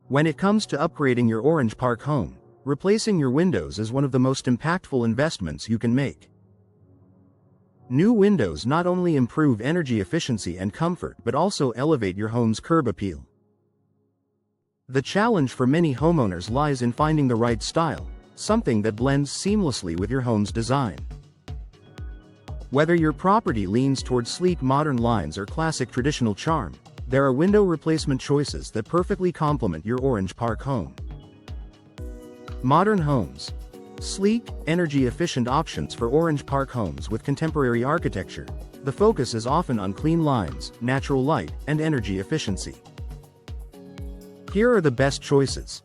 When it comes to upgrading your Orange Park home, replacing your windows is one of the most impactful investments you can make. New windows not only improve energy efficiency and comfort but also elevate your home's curb appeal. The challenge for many homeowners lies in finding the right style, something that blends seamlessly with your home's design. Whether your property leans towards sleek modern lines or classic traditional charm, there are window replacement choices that perfectly complement your Orange Park home. Modern homes. Sleek, energy-efficient options for Orange Park homes with contemporary architecture. The focus is often on clean lines, natural light, and energy efficiency. Here are the best choices.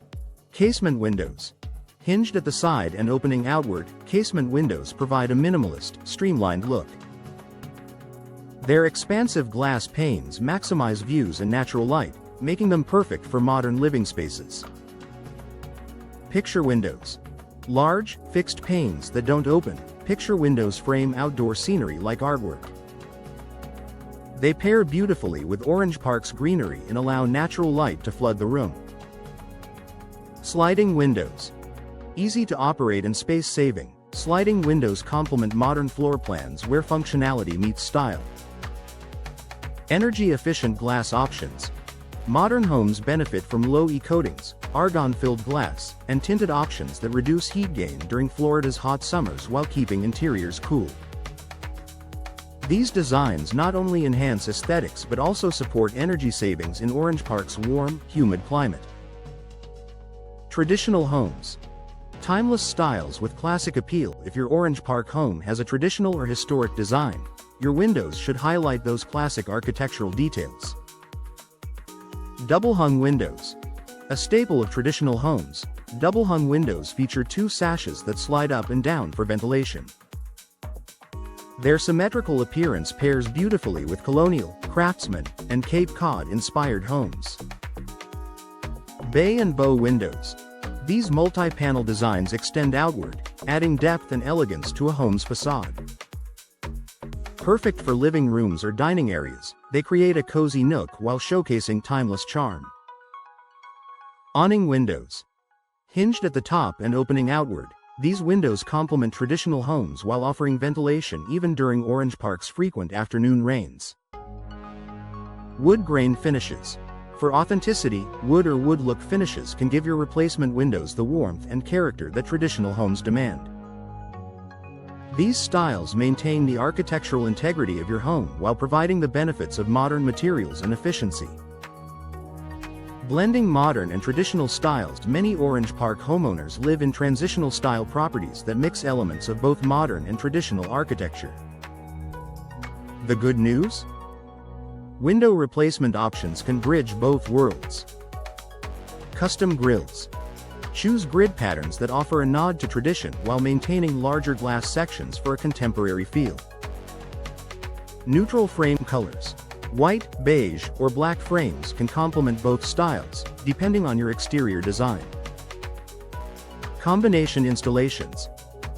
Casement windows. Hinged at the side and opening outward, casement windows provide a minimalist, streamlined look. Their expansive glass panes maximize views and natural light, making them perfect for modern living spaces. Picture windows. Large, fixed panes that don't open, picture windows frame outdoor scenery like artwork. They pair beautifully with Orange Park's greenery and allow natural light to flood the room. Sliding windows. Easy to operate and space-saving, sliding windows complement modern floor plans where functionality meets style. Energy-efficient glass options. Modern homes benefit from low-E coatings, argon-filled glass, and tinted options that reduce heat gain during Florida's hot summers while keeping interiors cool. These designs not only enhance aesthetics but also support energy savings in Orange Park's warm, humid climate. Traditional homes. Timeless styles with classic appeal. If your Orange Park home has a traditional or historic design, your windows should highlight those classic architectural details. Double-hung windows. A staple of traditional homes, double-hung windows feature two sashes that slide up and down for ventilation. Their symmetrical appearance pairs beautifully with colonial, craftsman, and Cape Cod-inspired homes. Bay and bow windows. These multi-panel designs extend outward, adding depth and elegance to a home's facade. Perfect for living rooms or dining areas, they create a cozy nook while showcasing timeless charm. Awning windows. Hinged at the top and opening outward, these windows complement traditional homes while offering ventilation even during Orange Park's frequent afternoon rains. Wood grain finishes. For authenticity, wood or wood-look finishes can give your replacement windows the warmth and character that traditional homes demand. These styles maintain the architectural integrity of your home while providing the benefits of modern materials and efficiency. Blending modern and traditional styles. Many Orange Park homeowners live in transitional style properties that mix elements of both modern and traditional architecture. The good news? Window replacement options can bridge both worlds. Custom grills. Choose grid patterns that offer a nod to tradition while maintaining larger glass sections for a contemporary feel. Neutral frame colors. White, beige, or black frames can complement both styles, depending on your exterior design. Combination installations.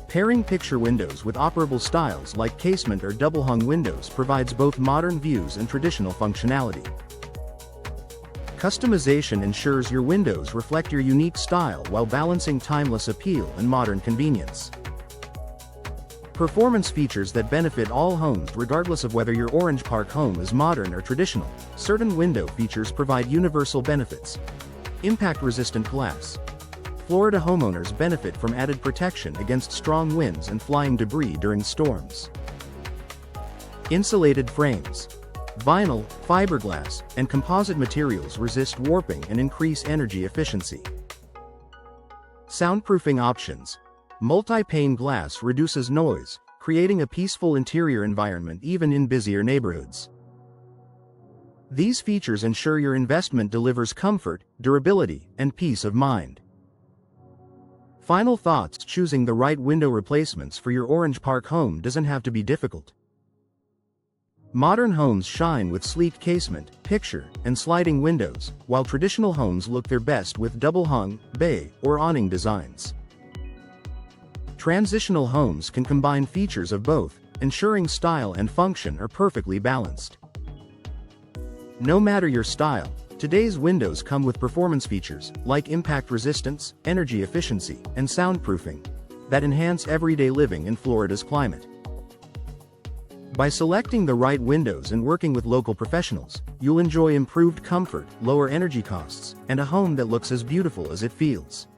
Pairing picture windows with operable styles like casement or double-hung windows provides both modern views and traditional functionality. Customization ensures your windows reflect your unique style while balancing timeless appeal and modern convenience. Performance features that benefit all homes regardless of whether your Orange Park home is modern or traditional. Certain window features provide universal benefits. Impact-resistant glass. Florida homeowners benefit from added protection against strong winds and flying debris during storms. Insulated frames. Vinyl, fiberglass, and composite materials resist warping and increase energy efficiency. Soundproofing options. Multi-pane glass reduces noise, creating a peaceful interior environment even in busier neighborhoods. These features ensure your investment delivers comfort, durability, and peace of mind. Final thoughts. Choosing the right window replacements for your Orange Park home doesn't have to be difficult. Modern homes shine with sleek casement, picture, and sliding windows, while traditional homes look their best with double-hung, bay, or awning designs. Transitional homes can combine features of both, ensuring style and function are perfectly balanced. No matter your style, Today's windows come with performance features like impact resistance, energy efficiency, and soundproofing that enhance everyday living in Florida's climate. By selecting the right windows and working with local professionals, you'll enjoy improved comfort, lower energy costs, and a home that looks as beautiful as it feels.